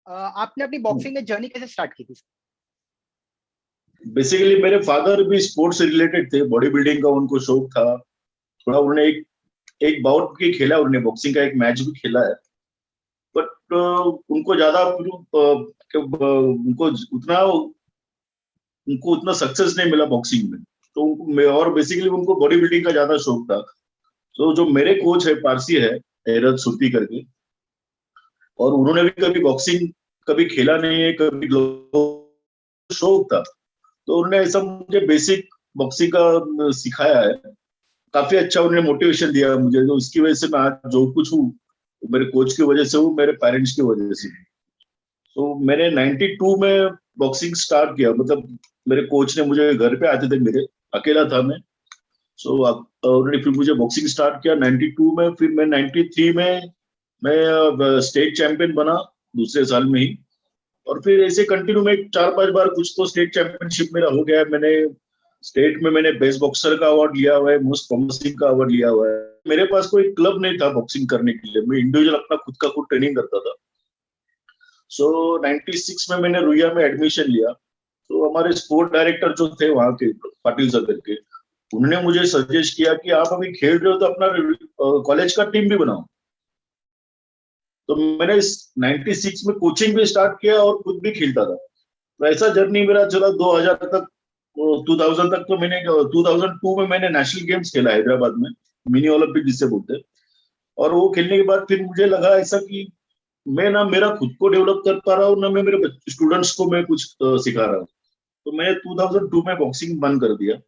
आपने अपनी बॉक्सिंग में जर्नी कैसे स्टार्ट की थी? बेसिकली मेरे फादर भी स्पोर्ट्स से रिलेटेड थे, बॉडी बिल्डिंग का उनको शौक था थोड़ा। उन्होंने एक एक बाउट भी खेला, उन्होंने बॉक्सिंग का एक मैच भी खेला है। बट उनको ज्यादा उनको उतना सक्सेस नहीं मिला बॉक्सिंग में। तो और बेसिकली उनको बॉडी बिल्डिंग का ज्यादा शौक था। तो जो मेरे कोच है पारसी है, एरद सुरती करके, और उन्होंने भी कभी बॉक्सिंग कभी खेला नहीं है, कभी शौक था। तो उन्होंने ऐसा मुझे बेसिक बॉक्सिंग का सिखाया है। काफी अच्छा उन्होंने मोटिवेशन दिया मुझे, तो इसकी वजह से मैं आज जो कुछ हूँ मेरे कोच की वजह से हूँ, मेरे पेरेंट्स की वजह से। तो मैंने 92 में बॉक्सिंग स्टार्ट किया। मतलब मेरे कोच ने मुझे घर पे आते थे मेरे, अकेला था मैं। सो उन्होंने फिर मुझे बॉक्सिंग स्टार्ट किया 92 में। फिर मैं 93 में मैं स्टेट चैंपियन बना दूसरे साल में ही। और फिर ऐसे कंटिन्यू में 4-5 बार कुछ तो स्टेट चैंपियनशिप मेरा हो गया है। मैंने स्टेट में मैंने बेस्ट बॉक्सर का अवार्ड लिया हुआ है, मोस्ट प्रॉमिसिंग का अवार्ड लिया हुआ है। मेरे पास कोई क्लब नहीं था बॉक्सिंग करने के लिए, मैं इंडिविजुअल अपना खुद का खुद ट्रेनिंग करता था। सो 96 में मैंने रुइया में एडमिशन लिया। तो हमारे स्पोर्ट डायरेक्टर जो थे वहां के, पाटिल सर करके, उन्होंने मुझे सजेस्ट किया कि आप अभी खेल रहे हो तो अपना कॉलेज का टीम भी बनाओ। तो मैंने इस 96 में कोचिंग भी स्टार्ट किया और खुद भी खेलता था। तो ऐसा जर्नी मेरा चला 2000 तक। 2000 तक तो मैंने 2002 में मैंने नेशनल गेम्स खेला हैदराबाद में, मिनी ओलंपिक जिससे बोलते हैं। और वो खेलने के बाद फिर मुझे लगा ऐसा कि मैं ना मेरा खुद को डेवलप कर पा रहा हूँ, ना मैं मेरे स्टूडेंट्स को मैं कुछ सिखा रहा हूँ। तो मैंने 2002 में बॉक्सिंग बंद कर दिया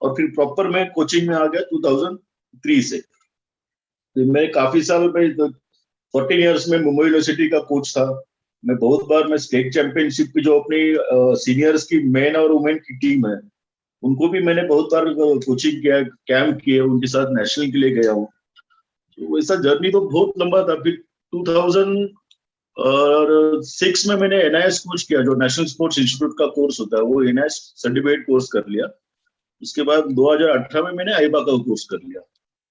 और फिर प्रॉपर मैं कोचिंग में आ गया 2003 से। तो मैं काफी साल में 14 इयर्स में मुंबई यूनिवर्सिटी का कोच था। मैं बहुत बार मैं स्टेट चैंपियनशिप की जो अपनी सीनियर्स की मेन और वुमेन की टीम है, उनको भी मैंने बहुत बार कोचिंग किया, कैंप किए, उनके साथ नेशनल के लिए गया हूँ। तो वैसा जर्नी तो बहुत लंबा था। फिर 2006 में मैंने एनआईएस कोर्स किया, जो नेशनल स्पोर्ट्स इंस्टीट्यूट का कोर्स होता है, वो एनआईएस सर्टिफिकेट कोर्स कर लिया। उसके बाद 2018 में मैंने आईबा का कोर्स कर लिया।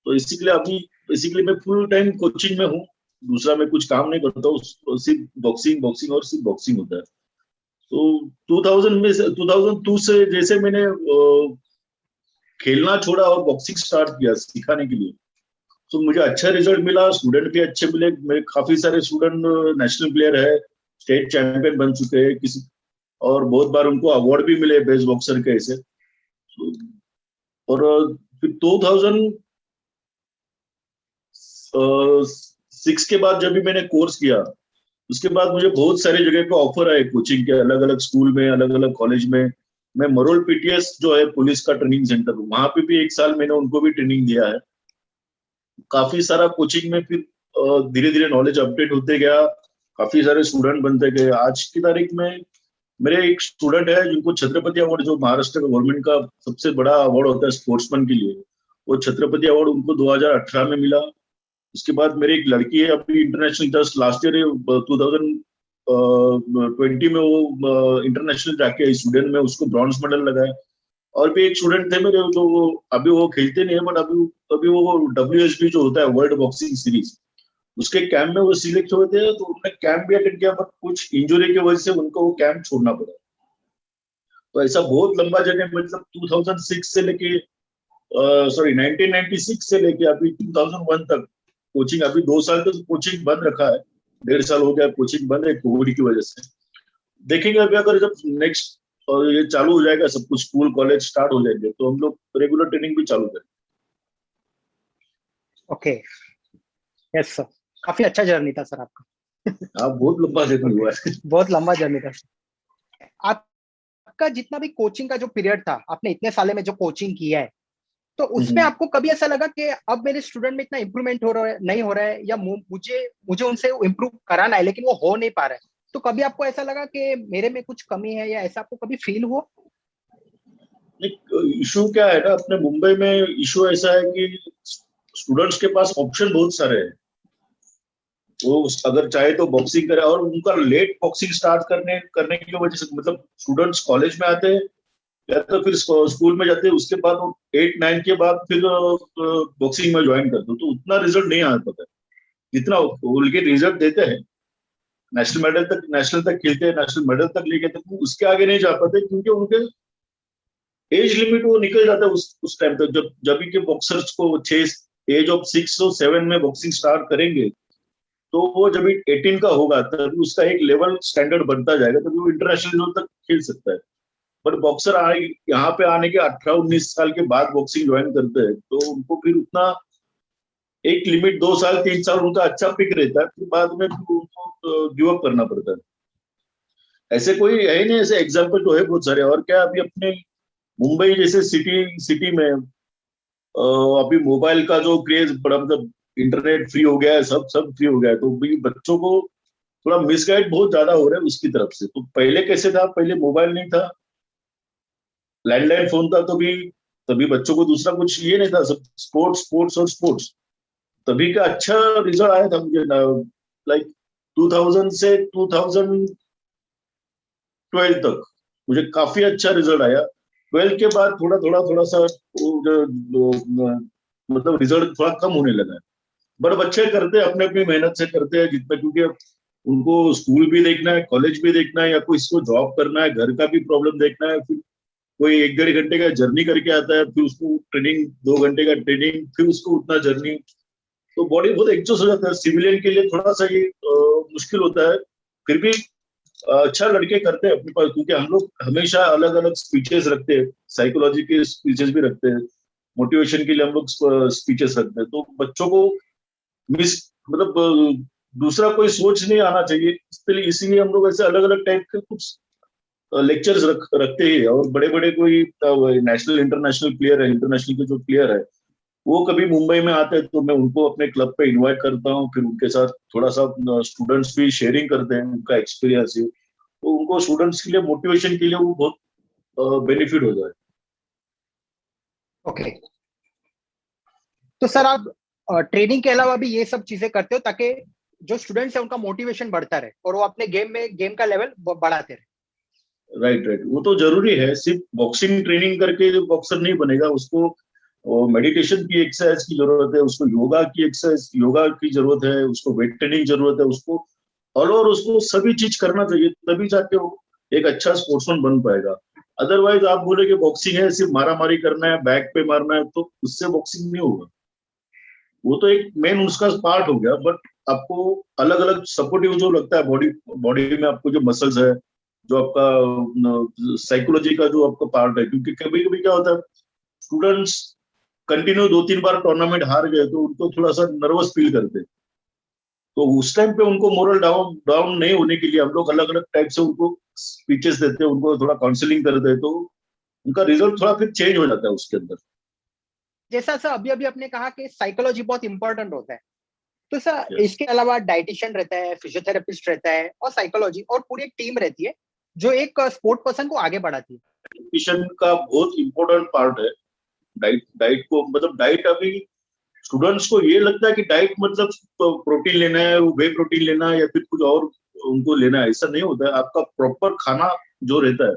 तो इसीलिए अभी बेसिकली मैं फुल टाइम कोचिंग में हूँ। दूसरा मैं कुछ काम नहीं करता हूँ, सिर्फ बॉक्सिंग बॉक्सिंग और सिर्फ बॉक्सिंग होता है। तो 2002 से जैसे मैंने खेलना छोड़ा और बॉक्सिंग स्टार्ट किया सिखाने के लिए, तो मुझे अच्छा रिजल्ट मिला, स्टूडेंट भी अच्छे मिले। मेरे काफी सारे स्टूडेंट नेशनल प्लेयर है, स्टेट चैंपियन बन चुके हैं किसी, और बहुत बार उनको अवार्ड भी मिले बेस्ट बॉक्सर के ऐसे। और फिर 2006 के बाद जब भी मैंने कोर्स किया, उसके बाद मुझे बहुत सारी जगह पे ऑफर आए कोचिंग के, अलग अलग स्कूल में, अलग अलग कॉलेज में। मैं मरोल पीटीएस जो है पुलिस का ट्रेनिंग सेंटर, वहां पे भी 1 साल मैंने उनको भी ट्रेनिंग दिया है। काफी सारा कोचिंग में फिर धीरे धीरे नॉलेज अपडेट होते गया, काफी सारे स्टूडेंट बनते गए। आज की तारीख में मेरे एक स्टूडेंट है जिनको छत्रपति अवार्ड, जो महाराष्ट्र का गवर्नमेंट का सबसे बड़ा अवार्ड होता है स्पोर्ट्समैन के लिए, वो छत्रपति अवार्ड उनको 2018 में मिला। उसके बाद मेरी एक लड़की है, अभी इंटरनेशनल जस्ट लास्ट ईयर 2020 में वो इंटरनेशनल जाके स्टूडेंट में उसको ब्रॉन्ज मेडल लगा है। और भी एक स्टूडेंट थे मेरे जो अभी वो खेलते नहीं है, बट अभी वो WSB जो होता है वर्ल्ड बॉक्सिंग सीरीज, उसके कैंप में वो सिलेक्ट हुए थे। तो उन्होंने कैंप भी अटेंड किया, बट कुछ इंजुरी की वजह से उनको वो कैंप छोड़ना पड़ा। तो ऐसा बहुत लंबा जर्नी, मतलब 2006 से लेके 1996 से लेके अभी 2001 तक कोचिंग। अभी 2 साल तक कोचिंग बंद रखा है, 1.5 साल हो गया कोचिंग बंद है कोविड की वजह से। देखेंगे अभी अगर जब नेक्स्ट और ये चालू हो जाएगा, सब कुछ स्कूल कॉलेज स्टार्ट हो जाएंगे, तो हम लोग रेगुलर ट्रेनिंग भी चालू करेंगे। ओके, यस सर, काफी अच्छा जर्नी था सर आपका। हाँ, बहुत लंबा जर्नी हुआ है। बहुत लंबा जर्नी था। आपका जितना भी कोचिंग का जो पीरियड था, आपने इतने साले में जो कोचिंग किया है, तो उसमें आपको कभी ऐसा लगा कि अब मेरे स्टूडेंट में इतना इंप्रूवमेंट हो रहा है, नहीं हो रहा है, या मुझे उनसे इम्प्रूव कराना है लेकिन वो हो नहीं पा रहा है? तो कभी आपको ऐसा लगा कि मेरे में कुछ कमी है, या ऐसा आपको कभी फील हुआ? इशू क्या है ना, अपने मुंबई में इशू ऐसा है कि स्टूडेंट्स के पास ऑप्शन बहुत सारे हैं। वो अगर चाहे तो बॉक्सिंग करे, और उनका लेट बॉक्सिंग स्टार्ट करने करने की वजह से, मतलब स्टूडेंट्स कॉलेज में आते हैं या तो फिर स्कूल में जाते हैं, उसके बाद 8-9 के बाद फिर बॉक्सिंग में ज्वाइन करते हो, तो उतना रिजल्ट नहीं आ पाता जितना उनके रिजल्ट देते हैं। नेशनल तक खेलते हैं, नेशनल मेडल तक लेके तक वो उसके आगे नहीं जा पाते, क्योंकि उनके एज लिमिट वो निकल जाता है उस टाइम तक। जब जब के बॉक्सर्स को 6 एज ऑफ 6 और 7 में बॉक्सिंग स्टार्ट करेंगे, तो वो जब 18 का होगा तभी उसका एक लेवल स्टैंडर्ड बनता जाएगा, तभी वो इंटरनेशनल लेवल तक खेल सकता है। बट बॉक्सर यहाँ पे आने के 18-19 साल के बाद बॉक्सिंग ज्वाइन करते हैं, तो उनको फिर उतना एक लिमिट 2 साल 3 साल उनका अच्छा पिक रहता है, फिर बाद में फिर उनको गिव अप करना पड़ता है। ऐसे कोई है ही नहीं, ऐसे एग्जाम्पल तो है बहुत सारे। और क्या, अभी अपने मुंबई जैसे सिटी सिटी में अभी मोबाइल का जो क्रेज बड़ा, मतलब इंटरनेट फ्री हो गया है, सब सब फ्री हो गया है, तो भी बच्चों को थोड़ा मिसगाइड बहुत ज्यादा हो रहा है उसकी तरफ से। तो पहले कैसे था, पहले मोबाइल नहीं था, लैंडलाइन फोन था, तो भी तभी बच्चों को दूसरा कुछ ये नहीं था, सब स्पोर्ट्स स्पोर्ट्स और स्पोर्ट्स। तभी का अच्छा रिजल्ट आया था मुझे, लाइक 2000 से 2012 तक मुझे काफी अच्छा रिजल्ट आया। 12 के बाद थोड़ा थोड़ा थोड़ा सा मतलब रिजल्ट थोड़ा कम होने लगा है। बट बच्चे करते हैं, अपने अपनी मेहनत से करते हैं जितना, क्योंकि अब उनको स्कूल भी देखना है, कॉलेज भी देखना है, या कोई इसको जॉब करना है, घर का भी प्रॉब्लम देखना है, फिर कोई 1-1.5 घंटे का जर्नी करके आता है, फिर उसको ट्रेनिंग 2 घंटे का ट्रेनिंग, फिर उसको उतना जर्नी, तो बॉडी बहुत एग्जॉस्ट हो जाता है। सिविलियन के लिए थोड़ा सा ये मुश्किल होता है। फिर भी अच्छा लड़के करते हैं अपने पास, क्योंकि हम लोग हमेशा अलग अलग स्पीचेस रखते हैं, साइकोलॉजी के स्पीचेस भी रखते हैं, मोटिवेशन के लिए हम लोग स्पीचेस रखते हैं, तो बच्चों को मिस मतलब दूसरा कोई सोच नहीं आना चाहिए, इसलिए इसीलिए हम लोग ऐसे अलग अलग टाइप के कुछ लेक्चर्स रखते हैं। और बड़े बड़े कोई नेशनल इंटरनेशनल प्लेयर है, इंटरनेशनल के जो प्लेयर है, वो कभी मुंबई में आते हैं तो मैं उनको अपने क्लब पे इनवाइट करता हूँ, फिर उनके साथ थोड़ा सा स्टूडेंट्स भी शेयरिंग करते हैं उनका एक्सपीरियंस है, तो उनको स्टूडेंट्स के लिए मोटिवेशन के लिए वो बहुत बेनिफिट हो जाए। ओके, तो सर आप ट्रेनिंग के अलावा भी ये सब चीजें करते हो ताकि जो स्टूडेंट्स है उनका मोटिवेशन बढ़ता रहे और वो अपने गेम का लेवल बढ़ाते रहे। राइट राइट, वो तो जरूरी है। सिर्फ बॉक्सिंग ट्रेनिंग करके जो बॉक्सर नहीं बनेगा, उसको मेडिटेशन की एक्सरसाइज की जरूरत है, उसको योगा की एक्सरसाइज योगा की जरूरत है, उसको वेट ट्रेनिंग जरूरत है, उसको ऑल ओवर उसको सभी चीज करना चाहिए, तभी जाके वो एक अच्छा स्पोर्ट्समैन बन पाएगा। अदरवाइज आप बोले कि बॉक्सिंग है सिर्फ मारा मारी करना है, बैक पे मारना है, तो उससे बॉक्सिंग नहीं होगा। वो तो एक मेन उसका पार्ट हो गया, बट आपको अलग अलग सपोर्टिव जो लगता है बॉडी बॉडी में, आपको जो मसल्स है, जो आपका साइकोलॉजी का जो आपका पार्ट है, क्योंकि कभी कभी क्या होता है, स्टूडेंट्स कंटिन्यू 2-3 बार टूर्नामेंट हार गए तो उनको थोड़ा सा नर्वस फील करते हैं, तो उस टाइम पे उनको मोरल डाउन डाउन नहीं होने के लिए हम लोग अलग अलग टाइप से उनको स्पीचेस देते हैं, उनको थोड़ा काउंसलिंग करते हैं, तो उनका रिजल्ट थोड़ा फिर चेंज हो जाता है उसके अंदर। जैसा सर अभी अभी आपने कहा कि साइकोलॉजी बहुत इंपॉर्टेंट होता है, तो सर यस, इसके अलावा डाइटिशियन रहता है, फिजियोथेरेपिस्ट रहता है और साइकोलॉजी और पूरी एक टीम रहती है जो एक स्पोर्ट पर्सन को आगे बढ़ाती है। न्यूट्रिशन का बहुत इंपॉर्टेंट पार्ट है। डाइट डाइट को मतलब डाइट, अभी स्टूडेंट्स को ये लगता है कि डाइट मतलब प्रोटीन लेना है, वे प्रोटीन लेना है या फिर कुछ और उनको लेना है, ऐसा नहीं होता है। आपका प्रॉपर खाना जो रहता है,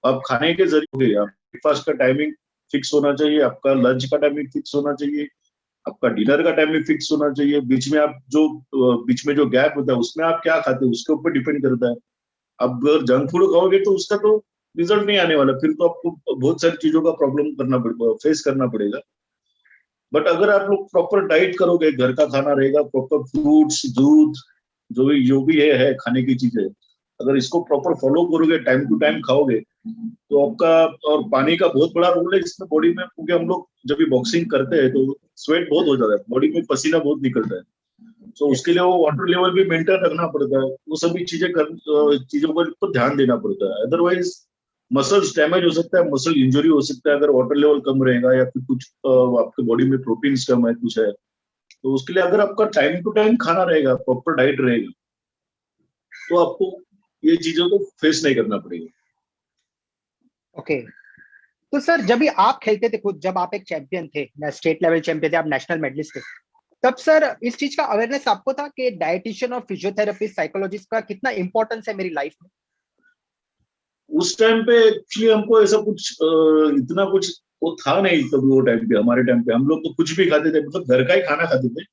आप खाने के जरिए, आप ब्रेकफास्ट का टाइमिंग फिक्स होना चाहिए, आपका लंच का टाइमिंग फिक्स होना चाहिए, आपका डिनर का टाइमिंग फिक्स होना चाहिए, बीच में आप जो बीच में जो गैप होता है उसमें आप क्या खाते हो उसके ऊपर डिपेंड करता है। आप अगर जंक फूड खाओगे तो उसका तो रिजल्ट नहीं आने वाला, फिर तो आपको बहुत सारी चीजों का प्रॉब्लम करना पड़ेगा, फेस करना पड़ेगा। बट अगर आप लोग प्रॉपर डाइट करोगे, घर का खाना रहेगा, प्रॉपर फ्रूट्स दूध जो भी है खाने की चीजें, अगर इसको प्रॉपर फॉलो करोगे, टाइम टू टाइम खाओगे, तो आपका, और पानी का बहुत बड़ा रोल है इसमें बॉडी में, क्योंकि हम लोग जब भी बॉक्सिंग करते हैं तो स्वेट बहुत हो जाता है, बॉडी में पसीना बहुत निकलता है, तो उसके यस। लिए वो वाटर लेवल भी मेंटेन रखना पड़ता है, वो सभी चीजों पर ध्यान देना पड़ता है। अदरवाइज मसल्स डैमेज हो सकता है, मसल इंजरी हो सकता है, अगर वाटर लेवल कम रहेगा या फिर कुछ आपके बॉडी में प्रोटीन्स कम है, कुछ है, तो उसके लिए अगर आपका टाइम टू टाइम खाना रहेगा, प्रॉपर डाइट रहेगा, तो आपको ये चीजों को फेस नहीं करना पड़ेगा। ओके, तो सर जब भी आप खेलते थे खुद, जब आप एक चैंपियन थे, स्टेट लेवल चैंपियन थे, आप नेशनल मेडलिस्ट थे, तब सर इस चीज का अवेयरनेस आपको था कि डाइटिशियन और फिजियोथेरेपिस्ट साइकोलॉजिस्ट का कितना इंपॉर्टेंस है मेरी लाइफ में? उस टाइम पे एक्चुअली हमको ऐसा कुछ इतना कुछ वो था नहीं, तब वो टाइम पे, हमारे टाइम पे हम लोग तो कुछ भी खाते थे, मतलब घर का ही खाना खाते थे।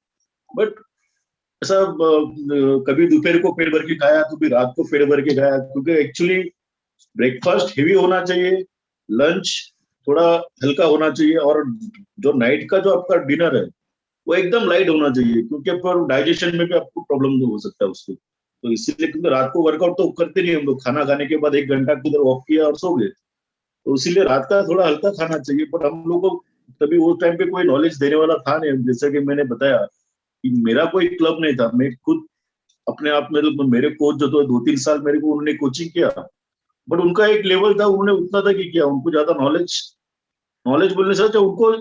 बट ऐसा कभी दोपहर को पेट भर के खाया, कभी रात को पेट भर के खाया, क्योंकि एक्चुअली ब्रेकफास्ट हेवी होना चाहिए, लंच थोड़ा हल्का होना चाहिए, और जो नाइट का जो आपका डिनर है वो एकदम लाइट होना चाहिए, क्योंकि पर डाइजेशन में भी आपको प्रॉब्लम हो सकता है उससे। तो इसीलिए, क्योंकि रात को वर्कआउट तो करते नहीं हम लोग, खाना खाने के बाद 1 घंटा किधर वॉक किया और सो गए, तो इसीलिए रात का थोड़ा हल्का खाना चाहिए। पर हम लोग को तभी उस टाइम पे कोई नॉलेज देने वाला था नहीं, जैसे कि मैंने बताया कि मेरा कोई क्लब नहीं था, मैं खुद अपने आप में, मतलब मेरे कोच जो थे 2-3 साल मेरे को उन्होंने कोचिंग किया, बट उनका एक लेवल था, उन्होंने उतना तक ही किया, उनको ज्यादा नॉलेज नॉलेज बोलने से अच्छा उनको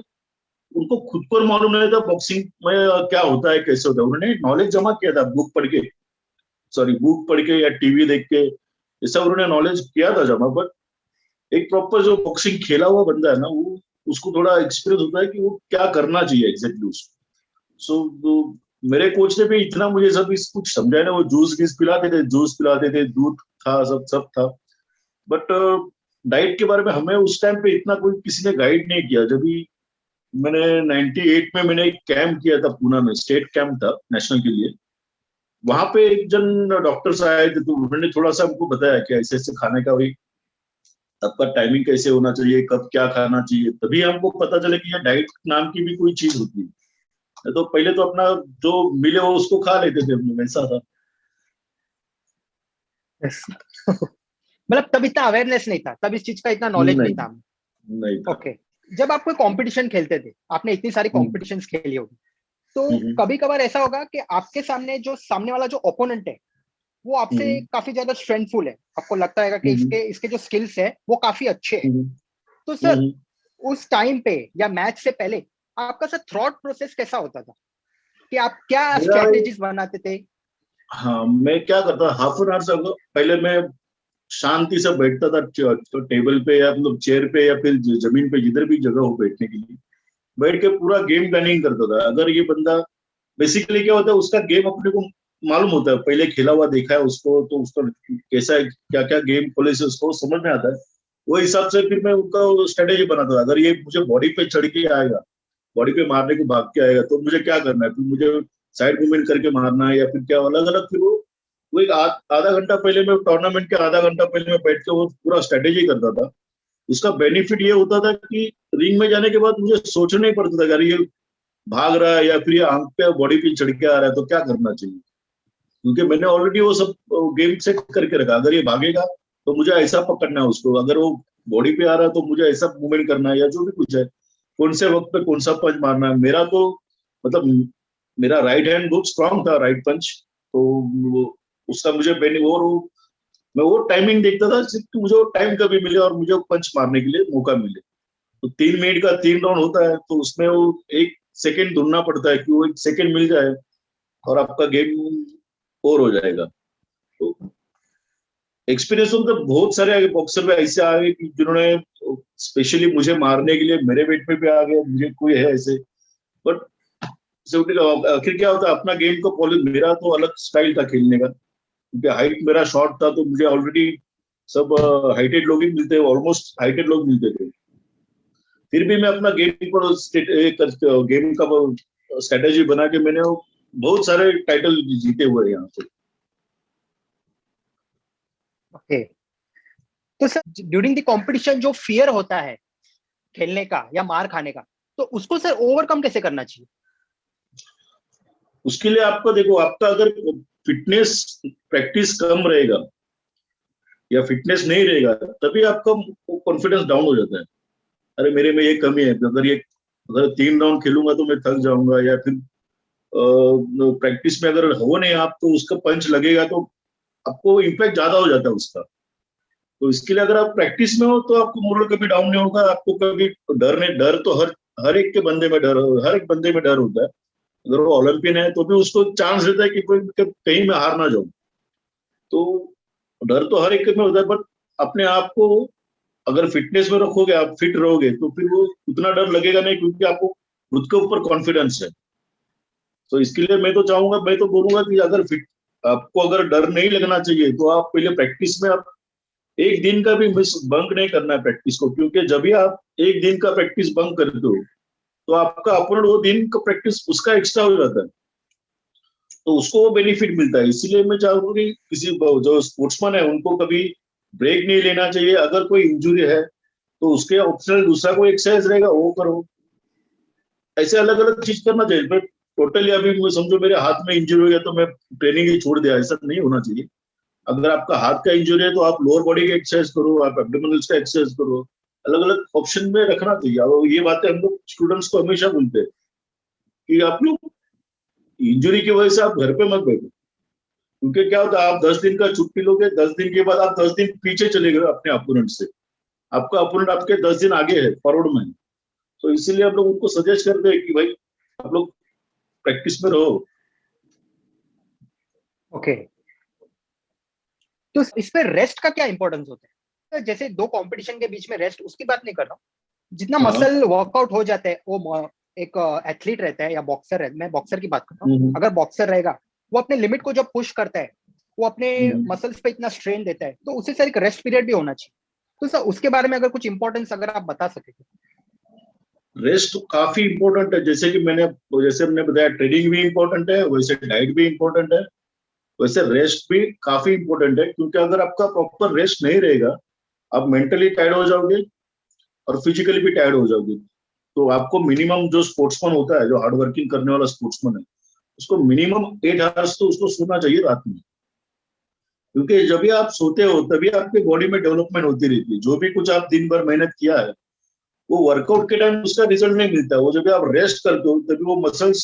उनको खुद को मालूम नहीं था बॉक्सिंग में क्या होता है, कैसे होता है। उन्होंने नॉलेज जमा किया था बुक पढ़ के, सॉरी बुक पढ़ के या टीवी देख के, ये सब उन्होंने नॉलेज किया था जमा। बट एक प्रॉपर जो बॉक्सिंग खेला हुआ बंदा है ना, वो उसको थोड़ा एक्सपीरियंस होता है कि वो क्या करना चाहिए एग्जैक्टली उसको। सो मेरे कोच ने भी इतना मुझे सब इस कुछ समझाया ना, वो जूस पिलाते थे, दूध था, सब सब था। बट डाइट के बारे में हमें उस टाइम पे इतना कोई किसी ने गाइड नहीं किया। जब भी मैंने 98 में मैंने एक कैंप किया था पूना में, स्टेट कैंप था नेशनल के लिए, वहां पे एक जन डॉक्टर आए थे, तो उन्होंने थोड़ा सा हमको बताया कि ऐसे ऐसे खाने का भाई आपका टाइमिंग कैसे होना चाहिए, कब क्या खाना चाहिए, तभी हमको पता चले कि ये डाइट नाम की भी कोई चीज होती है। तो पहले तो अपना जो मिले वो उसको खा लेते थे हम लोग, ऐसा था। Yes. मतलब तब इतना अवेयरनेस नहीं था, तब इस चीज का इतना नॉलेज नहीं नहीं, था। नहीं था। ओके। जब आप कोई कंपटीशन खेलते थे, आपने इतनी सारी हम्म, कॉम्पिटिशन्स खेली होगी, तो हम्म, कभी कभार ऐसा होगा कि आपके सामने जो सामने वाला जो ओपोनेंट है वो आपसे हम्म, काफी ज्यादा स्ट्रेंथफुल है, आपको लगता है कि हम्म, इसके इसके जो स्किल्स है वो काफी अच्छे हैं। हम्म, तो सर, हम्म। उस टाइम पे या मैच से पहले आपका सर थॉट प्रोसेस कैसा होता था, कि आप क्या मेरा, स्ट्रेटेजीज बनाते थे? हाँ, मैं क्या करता, हाफ एन आवर से पहले मैं शांति से बैठता था, तो टेबल पे या मतलब चेयर पे या फिर जमीन पे, जिधर भी जगह हो बैठने के लिए, बैठ के पूरा गेम प्लानिंग करता था। अगर ये बंदा, बेसिकली क्या होता है, उसका गेम अपने को मालूम होता है, पहले खेला हुआ देखा है उसको, तो उसका कैसा है, क्या क्या गेम पॉलिसी उसको समझ में आता है। वो हिसाब से फिर मैं उनका स्ट्रेटेजी बनाता था। अगर ये मुझे बॉडी पे चढ़ के आएगा, बॉडी पे मारने को भाग के आएगा, तो मुझे क्या करना है, फिर मुझे साइड मूवमेंट करके मारना है या फिर क्या, अलग अलग। फिर वो एक आधा घंटा पहले, मैं टूर्नामेंट के आधा घंटा पहले मैं बैठ के वो पूरा स्ट्रेटेजी करता था। उसका बेनिफिट ये होता था कि रिंग में जाने के बाद मुझे सोचना नहीं पड़ता था कि अरे ये भाग रहा है या फिर ये आंख पे बॉडी पे चढ़ के आ रहा है तो क्या करना चाहिए, क्योंकि मैंने ऑलरेडी वो सब गेम सेट करके रखा। अगर ये भागेगा तो मुझे ऐसा पकड़ना है उसको, अगर वो बॉडी पे आ रहा है तो मुझे ऐसा मूवमेंट करना है, या जो भी कुछ है, कौन से वक्त पे कौन सा पंच मारना है। मेरा तो मतलब मेरा राइट हैंड बहुत स्ट्रांग था, राइट पंच, तो उसका मुझे मैं वो टाइमिंग देखता था सिर्फ कि मुझे वो टाइम कभी मिले और मुझे वो पंच मारने के लिए मौका मिले। तो 3 मिनट का 3 राउंड होता है, तो उसमें वो 1 सेकेंड ढूंढना पड़ता है कि वो 1 सेकेंड मिल जाए और आपका गेम ओवर हो जाएगा। तो एक्सपीरियंस तो बहुत सारे बॉक्सर में ऐसे आ गए कि जिन्होंने स्पेशली मुझे मारने के लिए मेरे वेट में भी आ गए, मुझे कोई है ऐसे। बट आखिर क्या होता है, अपना गेम को पॉलिश, मेरा तो अलग स्टाइल था खेलने का, क्योंकि हाइट मेरा शॉर्ट था, तो मुझे ऑलरेडी सब हाइटेड लोग ही मिलते, ऑलमोस्ट हाइटेड लोग मिलते थे। फिर भी मैं अपना गेम का स्ट्रेटेजी बना के मैंने बहुत सारे टाइटल जीते हुए हैं यहाँ पे। ओके। तो सर, ड्यूरिंग द कंपटीशन जो फियर होता है खेलने का या मार खाने का, तो उसको सर ओवरकम कैसे करना चाहिए? उसके लिए आपका देखो, आपका अगर फिटनेस प्रैक्टिस कम रहेगा या फिटनेस नहीं रहेगा, तभी आपका कॉन्फिडेंस डाउन हो जाता है। अरे मेरे में ये कमी है, अगर 3 राउंड खेलूंगा तो मैं थक जाऊंगा, या फिर प्रैक्टिस में अगर हो नहीं आप, तो उसका पंच लगेगा तो आपको इम्पैक्ट ज्यादा हो जाता है उसका। तो इसके लिए अगर आप प्रैक्टिस में हो तो आपको मोरल कभी डाउन नहीं होगा, आपको कभी डर नहीं, डर तो हर हर एक के बंदे में डर, हर एक बंदे में डर होता है। अगर वो ओलंपियन है तो भी उसको चांस रहता है कि कोई कहीं मैं हार ना जाऊं। तो डर तो हर एक में होता है, बट अपने आप को अगर फिटनेस में रखोगे, आप फिट रहोगे, तो फिर वो उतना डर लगेगा नहीं, क्योंकि आपको खुद के ऊपर कॉन्फिडेंस है। तो इसके लिए मैं तो चाहूंगा, मैं तो बोलूंगा कि अगर फिट, आपको अगर डर नहीं लगना चाहिए, तो आप पहले प्रैक्टिस में आप एक दिन का भी मिस बंक नहीं करना है प्रैक्टिस को, क्योंकि जब भी आप एक दिन का प्रैक्टिस बंक करते हो, तो आपका अपोनेंट वो दिन का प्रैक्टिस उसका एक्स्ट्रा हो जाता है। तो उसको वो बेनिफिट मिलता है। इसीलिए मैं चाहूंगा कि किसी जो स्पोर्ट्समैन है उनको कभी ब्रेक नहीं लेना चाहिए। अगर कोई इंजुरी है तो उसके ऑप्शनल दूसरा कोई एक्सरसाइज रहेगा वो करो, ऐसे अलग अलग चीज करना चाहिए। पर टोटली अभी समझो मेरे हाथ में इंजरी हो गया तो मैं ट्रेनिंग ही छोड़ दिया, ऐसा नहीं होना चाहिए। अगर आपका हाथ का इंजरी है तो आप लोअर बॉडी का एक्सरसाइज करो, आप एब्डोमिनल्स का एक्सरसाइज करो, अलग अलग ऑप्शन में रखना चाहिए। और ये बातें हम लोग स्टूडेंट्स को हमेशा बोलते हैं कि आप लोग इंजरी की वजह से आप घर पे मत बैठो, क्योंकि क्या होता है आप 10 दिन का छुट्टी लोगे, 10 दिन के बाद आप 10 दिन पीछे चले गए अपने अपोनेंट से, आपका अपोनेंट आपके 10 दिन आगे है, फॉरवर्ड में है। तो इसीलिए आप लोग उनको सजेस्ट करते हैं कि भाई आप लोग प्रैक्टिस में रहो। ओके, तो इसमें रेस्ट का क्या इंपॉर्टेंस होता है? तो जैसे दो कंपटीशन के बीच में रेस्ट, उसकी बात नहीं कर रहा हूँ। जितना हाँ। मसल वर्कआउट हो जाता है, वो एक एथलीट रहता है या बॉक्सर है, मैं बॉक्सर की बात कर रहा हूँ, हम्म। अगर बॉक्सर रहेगा, वो अपने लिमिट को जब पुश करता है, वो अपने हम्म। मसल्स पे इतना स्ट्रेन देता है, तो उसे सर एक रेस्ट पीरियड भी होना चाहिए। तो सर उसके बारे में अगर कुछ इंपॉर्टेंस अगर आप बता सके तो। रेस्ट काफी इंपॉर्टेंट है, जैसे कि जैसे हमने बताया ट्रेनिंग भी इंपॉर्टेंट है, वैसे डाइट भी इंपॉर्टेंट है, वैसे रेस्ट भी काफी इंपॉर्टेंट है। क्योंकि अगर आपका प्रॉपर रेस्ट नहीं रहेगा, आप मेंटली टायर्ड हो जाओगे और फिजिकली भी टायर्ड हो जाओगे। तो आपको मिनिमम, जो स्पोर्ट्समैन होता है, जो हार्ड वर्किंग करने वाला स्पोर्ट्समैन है, उसको मिनिमम 8 आवर्स तो उसको सोना चाहिए रात में। क्योंकि जब भी आप सोते हो तभी आपके बॉडी में डेवलपमेंट होती रहती है। जो भी कुछ आप दिन भर मेहनत किया है वो वर्कआउट के टाइम उसका रिजल्ट नहीं मिलता है। वो जब आप रेस्ट करते हो तभी वो मसल्स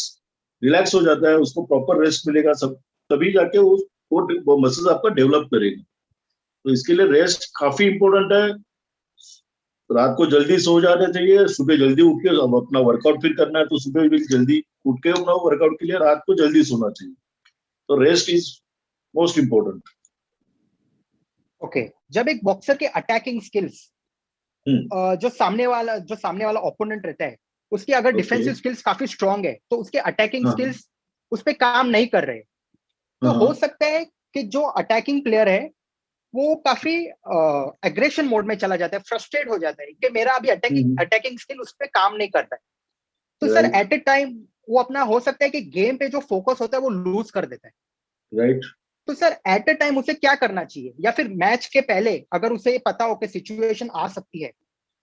रिलैक्स हो जाता है, उसको प्रॉपर रेस्ट मिलेगा सब, तभी जाके वो मसल्स आपका डेवलप करेगा। तो इसके लिए रेस्ट काफी इंपॉर्टेंट है। रात को जल्दी सो जाना चाहिए, सुबह जल्दी उठ के अब अपना वर्कआउट फिर करना है तो सुबह भी जल्दी उठ के अपना वर्कआउट के लिए रात को जल्दी सोना चाहिए। तो rest is most important. Okay, जब एक बॉक्सर के अटैकिंग स्किल्स, जो सामने वाला ओपोनेंट रहता है, उसकी अगर ओके। डिफेंसिव स्किल्स काफी स्ट्रांग है, तो उसके अटैकिंग हाँ स्किल्स उस पे काम नहीं कर रहे, हाँ तो हो हाँ। सकता है कि जो अटैकिंग प्लेयर है वो काफी एग्रेशन मोड में चला जाता है, फ्रस्ट्रेट हो जाता है कि मेरा अभी अटैकिंग अटैकिंग स्किल उस पर काम नहीं करता है। तो sir right. At a time वो अपना, हो सकता है कि गेम पे जो फोकस होता है वो लूज कर देता है। राइट। तो सर एट ए टाइम उसे क्या करना चाहिए, या फिर मैच के पहले अगर उसे पता हो कि सिचुएशन आ सकती है,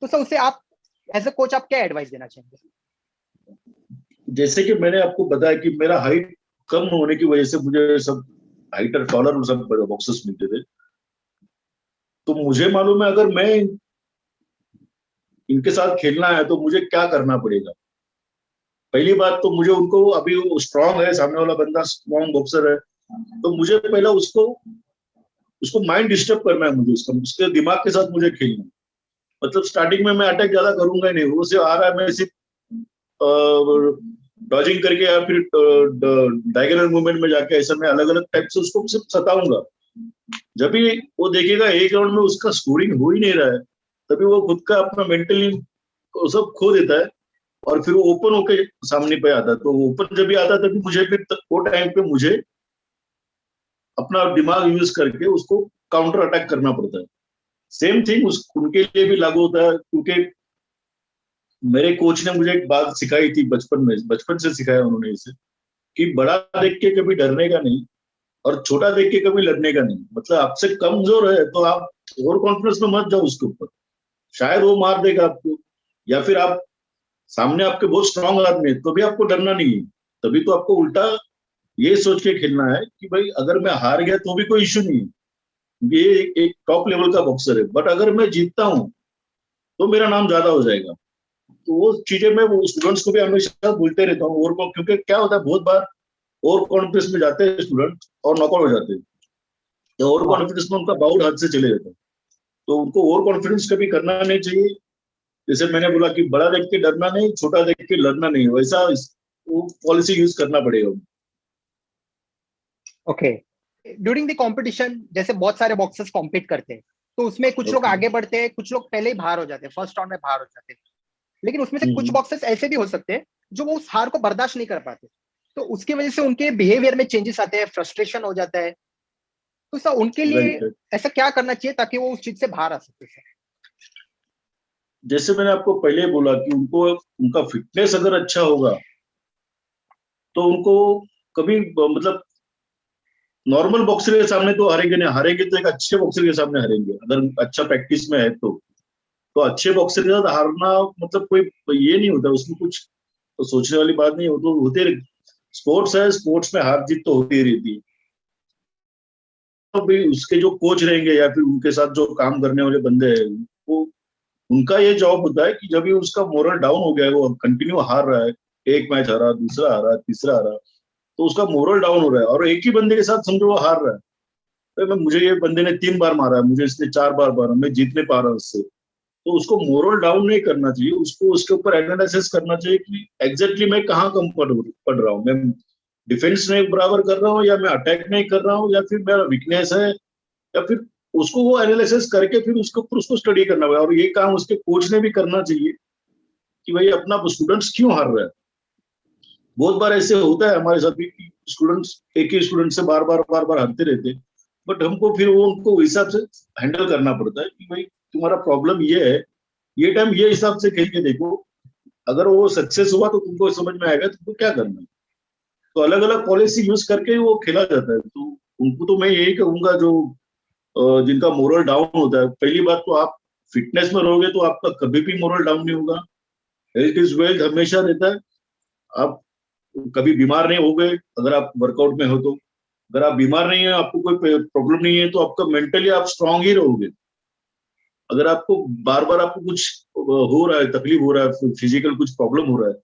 तो सर उसे आप एज अ कोच आप क्या एडवाइस देना चाहेंगे? जैसे कि मैंने आपको बताया कि मेरा हाइट कम होने की वजह से मुझे सब हाइटर टॉलर सब बॉक्सेस मिलते थे। तो मुझे मालूम है अगर मैं इनके साथ खेलना है तो मुझे क्या करना पड़ेगा। पहली बात तो मुझे उनको, अभी वो स्ट्रांग है, सामने वाला बंदा स्ट्रांग बॉक्सर है, तो मुझे पहले उसको उसको माइंड डिस्टर्ब करना है, मुझे उसके दिमाग के साथ मुझे खेलना है। मतलब स्टार्टिंग में मैं अटैक ज्यादा करूंगा ही नहीं, वो सिर्फ आ रहा है मैं सिर्फ डॉजिंग करके या फिर डायगोनल मूवमेंट में जाके ऐसा मैं अलग अलग टाइप से उसको सिर्फ सताऊंगा। जब भी वो देखेगा एक राउंड में उसका स्कोरिंग हो ही नहीं रहा है, तभी वो खुद का अपना मेंटली सब खो देता है और फिर वो ओपन होके सामने पे आता है। तो ओपन जब भी आता है तभी मुझे फिर वो टाइम पे मुझे अपना दिमाग यूज करके उसको काउंटर अटैक करना पड़ता है। सेम थिंग उनके लिए भी लागू होता है। क्योंकि मेरे कोच ने मुझे एक बात सिखाई थी बचपन में, बचपन से सिखाया उन्होंने इसे, कि बड़ा देख के कभी डरने का नहीं और छोटा देख के कभी लड़ने का नहीं। मतलब आपसे कमजोर है तो आप ओवर कॉन्फिडेंस में मत जाओ उसके ऊपर, शायद वो मार देगा आपको, या फिर आप सामने आपके बहुत स्ट्रांग आदमी है तो भी आपको डरना नहीं है। तभी तो आपको उल्टा ये सोच के खेलना है कि भाई अगर मैं हार गया तो भी कोई इश्यू नहीं है, ये एक टॉप लेवल का बॉक्सर है, बट अगर मैं जीतता हूँ तो मेरा नाम ज्यादा हो जाएगा। तो वो चीजें मैं वो स्टूडेंट्स को भी हमेशा बोलते रहता हूँ। और क्योंकि क्या होता है बहुत बार ओवर कॉन्फिडेंस में जाते हैं स्टूडेंट और नॉकआउट हो जाते हैं, तो ओवर हाँ। कॉन्फिडेंस में उनका बाउट हाथ से चले जाता है। तो उनको ओवर कॉन्फिडेंस कभी करना नहीं चाहिए। जैसे मैंने बोला कि बड़ा देख के डरना नहीं, छोटा देख के लड़ना नहीं, वैसा वो पॉलिसी यूज करना पड़ेगा। ओके, ड्यूरिंग द कंपटीशन जैसे बहुत सारे बॉक्सर्स कॉम्पीट करते हैं, तो उसमें कुछ लोग ओके। आगे बढ़ते हैं, कुछ लोग पहले ही बाहर हो जाते हैं, फर्स्ट राउंड में बाहर हो जाते हैं। लेकिन उसमें से कुछ हम्म। बॉक्सर्स ऐसे भी हो सकते हैं जो वो उस हार को बर्दाश्त नहीं कर पाते, तो उसकी वजह से उनके बिहेवियर में चेंजेस आते हैं, फ्रस्ट्रेशन हो जाता है। तो सर उनके लिए राइट। ऐसा क्या करना चाहिए ताकि वो उस चीज से बाहर आ सके सर? जैसे मैंने आपको पहले बोला कि उनको उनका फिटनेस अगर अच्छा होगा तो उनको कभी मतलब नॉर्मल बॉक्सर के सामने तो हारेंगे नहीं, हारेंगे तो एक अच्छे बॉक्सर के सामने हारेंगे अगर अच्छा प्रैक्टिस में है तो अच्छे बॉक्सर के साथ हारना मतलब कोई ये नहीं होता, उसमें कुछ तो सोचने वाली बात नहीं, वो तो होते, स्पोर्ट्स है, स्पोर्ट्स में हार जीत तो होती ही रहती है। तो भी उसके जो कोच रहेंगे या फिर उनके साथ जो काम करने वाले बंदे हैं, वो उनका ये जॉब होता है कि जब भी उसका मोरल डाउन हो गया है, वो कंटिन्यू हार रहा है, एक मैच हारा, दूसरा हारा, तीसरा हारा, तो उसका मोरल डाउन हो रहा है, और एक ही बंदे के साथ समझो वो हार रहा है, तो मुझे ये बंदे ने 3 बार मारा है, मुझे इसने 4 बार मारा, मैं जीत नहीं पा रहा उससे, तो उसको मोरल डाउन नहीं करना चाहिए, उसको उसके ऊपर एनालिसिस करना चाहिए कि एग्जैक्टली मैं कहाँ कम पड़ रहा हूँ, मैं डिफेंस में बराबर कर रहा हूँ या मैं अटैक नहीं कर रहा हूँ या फिर मेरा वीकनेस है, या फिर उसको वो एनालिसिस करके फिर उसके ऊपर उसको स्टडी करना होगा, और ये काम उसके कोच ने भी करना चाहिए कि भाई अपना स्टूडेंट्स क्यों हार रहा है। बहुत बार ऐसे होता है हमारे साथ भी कि स्टूडेंट्स एक ही स्टूडेंट से बार बार हारते रहते हैं, बट हमको फिर वो उनको हिसाब से हैंडल करना पड़ता है कि भाई तुम्हारा प्रॉब्लम ये है, ये टाइम ये हिसाब से खेल के देखो, अगर वो सक्सेस हुआ तो तुमको समझ में आएगा तुमको क्या करना है, तो अलग अलग पॉलिसी यूज करके वो खेला जाता है। तो उनको तो मैं यही कहूंगा जो जिनका मोरल डाउन होता है, पहली बात तो आप फिटनेस में रहोगे तो आपका कभी भी मोरल डाउन नहीं होगा, हेल्थ इज वेल्थ हमेशा रहता है, आप कभी बीमार नहीं हो गए अगर आप वर्कआउट में हो तो, अगर आप बीमार नहीं है, आपको कोई प्रॉब्लम नहीं है, तो आपका मेंटली आप स्ट्रांग ही रहोगे। अगर आपको बार बार आपको कुछ हो रहा है, तकलीफ हो रहा है, फिजिकल कुछ प्रॉब्लम हो रहा है,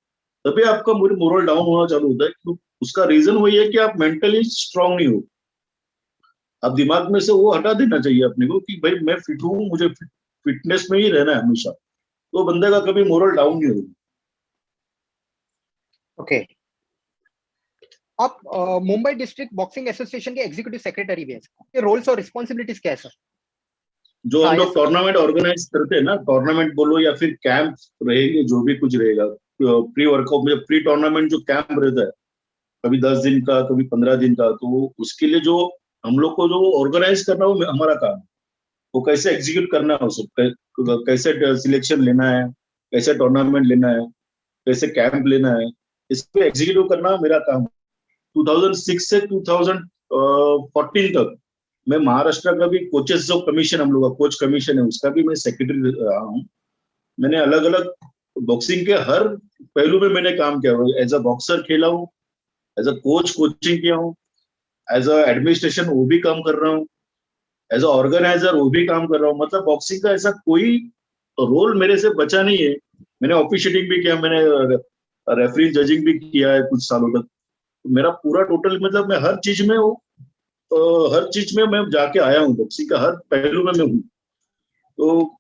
तभी आपका मोरल डाउन होना चालू होता है, तो उसका रीजन वही है कि आप मेंटली स्ट्रांग नहीं हो। आप दिमाग में से वो हटा देना चाहिए अपने को कि भाई मैं फिट हूँ, मुझे फिटनेस में ही रहना है हमेशा, तो बंदे का कभी मोरल डाउन नहीं होगा। ओके। आप मुंबई डिस्ट्रिक्ट बॉक्सिंग एसोसिएशन के एग्जीक्यूटिव सेक्रेटरी भी हैं, आपके रोल्स और रिस्पॉन्सिबिलिटीज क्या है सर? जो हम हाँ लोग यस सर। टूर्नामेंट ऑर्गेनाइज करते हैं ना, टूर्नामेंट बोलो या फिर कैंप रहेंगे, जो भी कुछ रहेगा, प्री वर्कआउट में प्री टूर्नामेंट जो कैंप रहता है, कभी 10 दिन का, कभी 15 दिन का, तो उसके लिए जो हम लोग को जो ऑर्गेनाइज करना वो हमारा काम है, वो कैसे एग्जीक्यूट करना है, उसको कैसे सिलेक्शन लेना है, कैसे टूर्नामेंट लेना है, कैसे कैंप लेना है, इस पे एग्जीक्यूटिव करना मेरा काम। 2006 से 2014 तक मैं महाराष्ट्र का भी कोचेस जो कमीशन, हम लोग का कोच कमीशन है, उसका भी मैं सेक्रेटरी रहा हूँ। मैंने अलग अलग बॉक्सिंग के हर पहलू में मैंने काम किया हुआ, एज अ बॉक्सर खेला हूँ, एज अ कोच कोचिंग किया हूँ, एज अ एडमिनिस्ट्रेशन वो भी काम कर रहा हूँ, एज अ ऑर्गेनाइजर वो भी काम कर रहा हूँ, मतलब बॉक्सिंग का ऐसा कोई रोल मेरे से बचा नहीं है। मैंने ऑफिशिएटिंग भी किया, मैंने रेफरी जजिंग भी किया है कुछ सालों तक, तो मेरा पूरा टोटल मतलब मैं हर चीज में हूँ, हर चीज में मैं जाके आया हूँ, बॉक्सिंग का हर पहलू में मैं हूँ। तो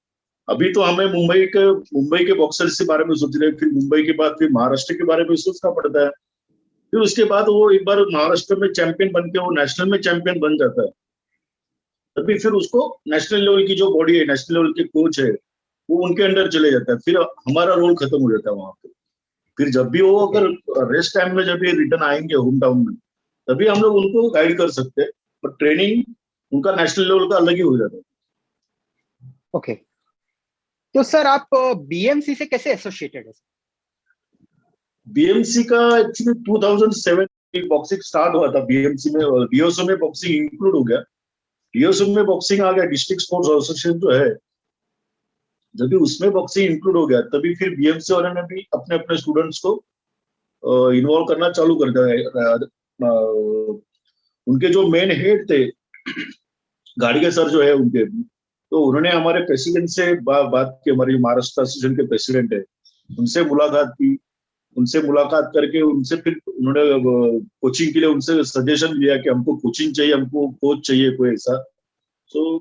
अभी तो हमें मुंबई के बॉक्सर्स के बारे में सोच रहे हैं, फिर मुंबई के बाद फिर महाराष्ट्र के बारे में सोचना पड़ता है, फिर उसके बाद वो एक बार महाराष्ट्र में चैंपियन बन के वो नेशनल में चैंपियन बन जाता है, तभी फिर उसको नेशनल लेवल की जो बॉडी है, नेशनल लेवल के कोच है, वो उनके अंडर चले जाता है, फिर हमारा रोल खत्म हो जाता है वहां पे। फिर जब भी वो ओके। अगर रेस्ट टाइम में जब ये रिटर्न आएंगे होम टाउन में, तभी हम लोग उनको गाइड कर सकते हैं, पर ट्रेनिंग उनका नेशनल लेवल का अलग ही हो जाता है। ओके, तो सर आप बीएमसी से कैसे एसोसिएटेड है? बीएमसी का एक्चुअली 2007 बॉक्सिंग स्टार्ट हुआ था बीएमसी में, डीओसो में बॉक्सिंग इंक्लूड हो गया, डीओसो में बॉक्सिंग आ गया, डिस्ट्रिक्ट स्पोर्ट्स एसोसिएशन जो है, जब भी उसमें बॉक्सिंग इंक्लूड हो गया, तभी फिर बीएमसी वाले ने भी अपने अपने स्टूडेंट्स को इन्वॉल्व करना चालू कर दिया। उनके जो मेन हेड थे, गाड़ी के सर जो है उनके, तो उन्होंने हमारे प्रेसिडेंट से बात की, हमारे महाराष्ट्र एसोसिएशन के प्रेसिडेंट है, उनसे मुलाकात की, उनसे मुलाकात करके उनसे फिर उन्होंने कोचिंग के लिए उनसे सजेशन लिया कि हमको कोचिंग चाहिए, हमको कोच चाहिए कोई ऐसा। तो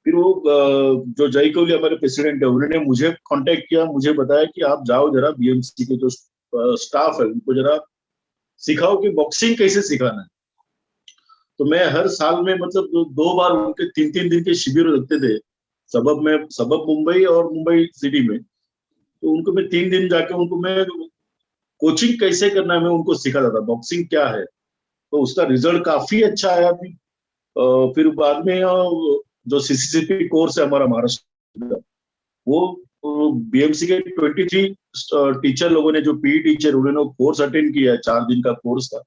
फिर वो जो जय कोहली हमारे प्रेसिडेंट है, उन्होंने मुझे कांटेक्ट किया, मुझे बताया कि आप जाओ जरा बीएमसी के जो स्टाफ है उनको जरा सिखाओ कि बॉक्सिंग कैसे सिखाना है। तो मैं हर साल में मतलब 2 बार उनके 3 3 दिन के शिविर रखते थे, सबब मुंबई और मुंबई सिटी में, तो उनको मैं 3 दिन जाके उनको मैं कोचिंग कैसे करना है मैं उनको सिखाता था, बॉक्सिंग क्या है, तो उसका रिजल्ट काफी अच्छा आया। फिर बाद में जो सीसीसीपी कोर्स है हमारा महाराष्ट्र का, वो बीएमसी के 23 टीचर लोगों ने, जो पीई टीचर, उन्होंने कोर्स अटेंड किया है, 4 दिन का कोर्स था,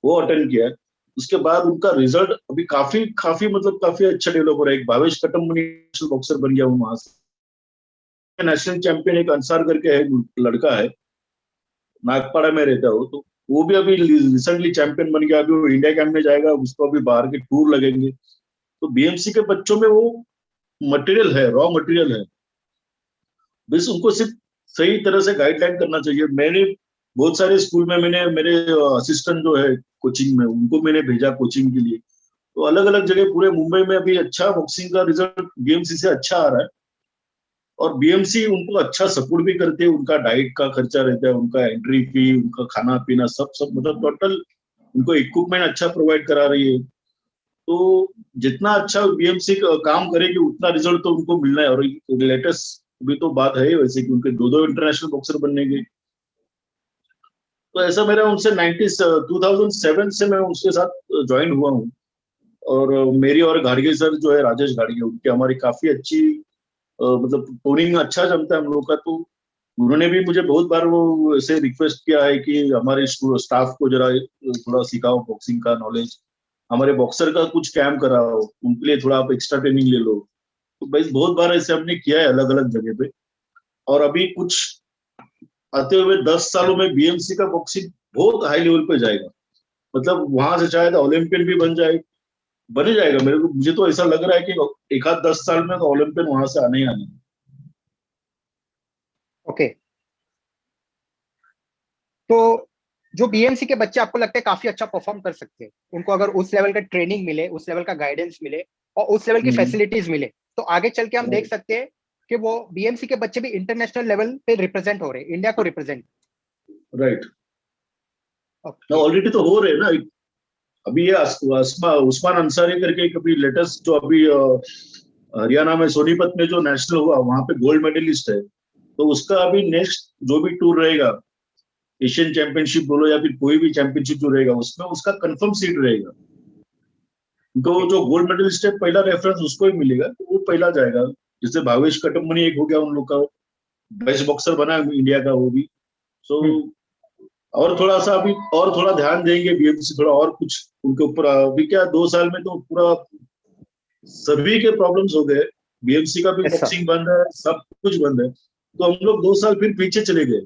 वो अटेंड किया है। उसके बाद उनका रिजल्ट अभी काफी काफी मतलब काफी अच्छा डेवलप हो रहा है। एक भावेश कटमनी नेशनल बॉक्सर बन गया हूँ वहां से। नेशनल चैंपियन एक अंसार करके है, लड़का है, नागपाड़ा में रहता है वो, तो वो भी अभी रिसेंटली चैंपियन बन गया। अभी वो इंडिया कैंप में जाएगा, उसको अभी बाहर के टूर लगेंगे। तो बीएमसी के बच्चों में वो मटेरियल है, रॉ मटेरियल है, बस उनको सिर्फ सही तरह से गाइडलाइन करना चाहिए। मैंने बहुत सारे स्कूल में मैंने मेरे असिस्टेंट जो है कोचिंग में, उनको मैंने भेजा कोचिंग के लिए। तो अलग अलग जगह पूरे मुंबई में अभी अच्छा बॉक्सिंग का रिजल्ट बीएमसी से अच्छा आ रहा है। और बीएमसी उनको अच्छा सपोर्ट भी करते हैं, उनका डाइट का खर्चा रहता है, उनका एंट्री फी, उनका खाना पीना सब सब मतलब टोटल उनको इक्विपमेंट अच्छा प्रोवाइड करा रही है। तो जितना अच्छा बीएमसी काम करेगी उतना रिजल्ट तो उनको मिलना है। और लेटेस्ट अभी तो बात है वैसे कि उनके दो दो इंटरनेशनल बॉक्सर बनने के। तो ऐसा मेरा उनसे 2007 से मैं उसके साथ ज्वाइन हुआ हूँ। और मेरी और घाड़गे सर जो है, राजेश घाड़गे, उनकी हमारी काफी अच्छी मतलब टोनिंग अच्छा जमता है हम लोग का। तो उन्होंने भी मुझे बहुत बार वो ऐसे रिक्वेस्ट किया है कि हमारे स्टाफ को जरा थोड़ा सिखाओ बॉक्सिंग का नॉलेज, हमारे बॉक्सर का कुछ कैम्प कराओ, उनके लिए थोड़ा आप एक्स्ट्रा ट्रेनिंग ले लो। तो भाई बहुत बार ऐसे हमने किया है अलग अलग जगह पे। और अभी कुछ आते हुए 10 सालों में बीएमसी का बॉक्सिंग बहुत हाई लेवल पे जाएगा। मतलब वहां से शायद ओलंपियन भी बने जाएगा। मेरे को मुझे तो ऐसा लग रहा है कि एक आध 10 साल में तो ओलंपियन वहां से आने ही आने हैं। ओके, तो जो बीएमसी के बच्चे आपको लगता है काफी अच्छा परफॉर्म कर सकते हैं, उनको अगर उस लेवल का ट्रेनिंग मिले, उस लेवल का गाइडेंस मिले और उस लेवल की हम्म। फैसिलिटीज मिले, तो आगे चल के हम देख सकते हैं कि वो बीएमसी के बच्चे भी इंटरनेशनल लेवल पे रिप्रेजेंट हो रहे हैं, इंडिया को रिप्रेजेंट। राइट। ओके। ऑलरेडी तो हो रहे हैं ना। अभी ये उस्मान अंसारी करके एक अभी लेटेस्ट जो अभी हरियाणा में सोनीपत में जो नेशनल हुआ वहां पे गोल्ड मेडलिस्ट है। तो उसका अभी नेक्स्ट जो भी टूर रहेगा, एशियन चैंपियनशिप बोलो या फिर कोई भी चैंपियनशिप जो रहेगा, उसमें उसका कंफर्म सीट रहेगा। तो ओके। जो गोल्ड मेडलिस्ट है पहला रेफरेंस उसको ही मिलेगा, तो वो पहला जाएगा। जैसे भावेश कटमनी एक हो गया उन लोग का, बेस्ट बॉक्सर बना है इंडिया का वो भी। सो हम्म। और थोड़ा सा अभी और थोड़ा ध्यान देंगे बीएमसी, थोड़ा और कुछ उनके ऊपर। अभी क्या 2 साल में तो पूरा सभी के प्रॉब्लम्स हो गए। बीएमसी का भी यस सर। बॉक्सिंग बंद है, सब कुछ बंद है। तो हम लोग 2 साल फिर पीछे चले गए।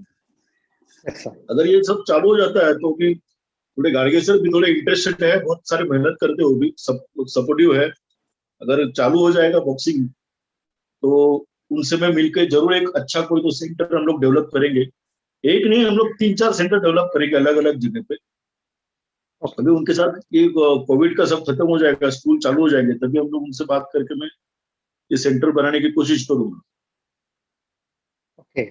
Yes sir. अगर ये सब चालू हो जाता है तो भी थोड़े गार्गे सर भी थोड़े इंटरेस्टेड है, बहुत सारे मेहनत करते हो भी, सब सपोर्टिव है। अगर चालू हो जाएगा बॉक्सिंग तो उनसे मैं मिलकर जरूर एक अच्छा कोई तो सेंटर हम लोग डेवलप करेंगे। एक नहीं, हम लोग 3 4 सेंटर डेवलप करेंगे अलग अलग जगह पे। ओके। अभी उनके साथ ये कोविड का सब खत्म हो जाएगा, स्कूल चालू हो जाएंगे, तभी हम लोग उनसे बात करके मैं ये सेंटर बनाने की कोशिश करूंगा। ओके।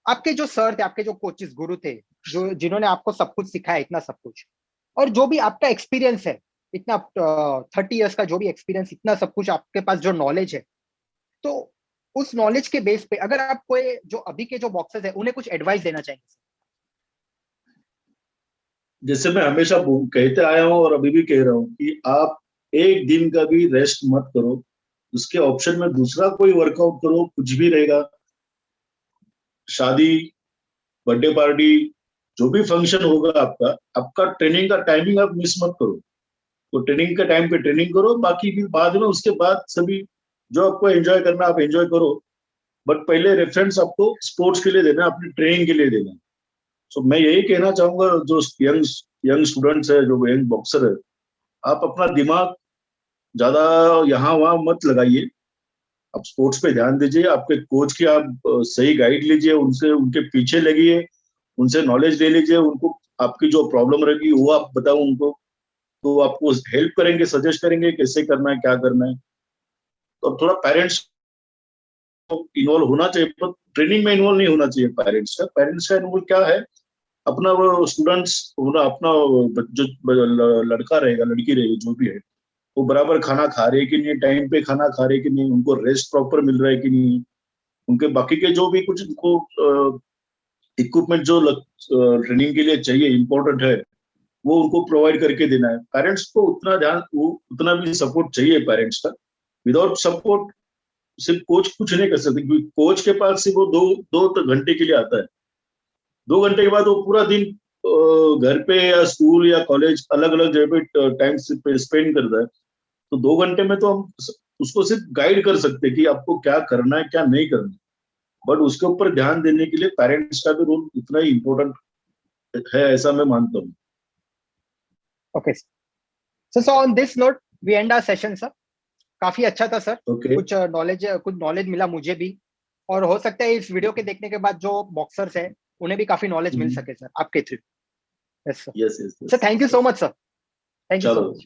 आपके जो सर थे, आपके जो कोचेस गुरु थे, जो जिन्होंने आपको सब कुछ सिखाया, इतना सब कुछ, और जो भी आपका एक्सपीरियंस है, इतना 30 इयर्स का जो भी एक्सपीरियंस, इतना सब कुछ आपके पास जो नॉलेज है, तो उस नॉलेज के बेस पे अगर आप कोई जो अभी के जो बॉक्सर्स है उन्हें कुछ एडवाइस देना चाहेंगे? जैसे मैं हमेशा कहते आया हूँ और अभी भी कह रहा हूँ कि आप एक दिन का भी रेस्ट मत करो। उसके ऑप्शन में दूसरा कोई वर्कआउट करो, कुछ भी रहेगा। शादी, बर्थडे पार्टी, जो भी फंक्शन होगा आपका, आपका ट्रेनिंग का टाइमिंग आप मिस मत करो। तो ट्रेनिंग के टाइम पे ट्रेनिंग करो, बाकी फिर बाद में उसके बाद सभी जो आपको एंजॉय करना आप एंजॉय करो। बट पहले रेफरेंस आपको स्पोर्ट्स के लिए देना है, अपनी ट्रेनिंग के लिए देना है। सो मैं यही कहना चाहूंगा जो यंग यंग स्टूडेंट्स है, जो यंग बॉक्सर है, आप अपना दिमाग ज्यादा यहाँ वहां मत लगाइए। आप स्पोर्ट्स पे ध्यान दीजिए, आपके कोच की आप सही गाइड लीजिए, उनसे उनके पीछे लगिए, उनसे नॉलेज ले लीजिए। उनको आपकी जो प्रॉब्लम रहेगी वो आप बताओ उनको, तो आपको हेल्प करेंगे, सजेस्ट करेंगे कैसे करना है, क्या करना है। और थोड़ा पेरेंट्स को इन्वॉल्व होना चाहिए, पर ट्रेनिंग में इन्वॉल्व नहीं होना चाहिए पेरेंट्स का इन्वॉल्व क्या है, अपना वो स्टूडेंट्स होना, अपना जो लड़का रहेगा लड़की रहेगी जो भी है, वो बराबर खाना खा रहे कि नहीं, टाइम पे खाना खा रहे कि नहीं, उनको रेस्ट प्रॉपर मिल रहा है कि नहीं, उनके बाकी के जो भी कुछ उनको इक्विपमेंट जो ट्रेनिंग के लिए चाहिए इंपॉर्टेंट है, वो उनको प्रोवाइड करके देना है। पेरेंट्स को उतना ध्यान, वो उतना भी सपोर्ट चाहिए पेरेंट्स का। विदाउट सपोर्ट सिर्फ कोच कुछ नहीं कर सकते, क्योंकि कोच के पास सिर्फ वो दो दो घंटे के लिए आता है। 2 घंटे के बाद वो पूरा दिन घर पे या स्कूल या कॉलेज अलग अलग जगह पे टाइम स्पेंड करता है, तो 2 घंटे में तो हम उसको सिर्फ गाइड कर सकते हैं कि आपको क्या करना है क्या नहीं करना है। बट उसके ऊपर ध्यान देने के लिए पेरेंट्स का भी रोल उतना ही इम्पोर्टेंट है, ऐसा मैं मानता हूँ। Okay sir, so on this note we end our session sir. काफी अच्छा था सर, ओके। कुछ नॉलेज मिला मुझे भी, और हो सकता है इस वीडियो के देखने के बाद जो बॉक्सर्स है उन्हें भी काफी नॉलेज मिल सके सर आपके through. Yes sir. Yes yes sir yes thank you so yes. Much sir, thank you so चलो। मच।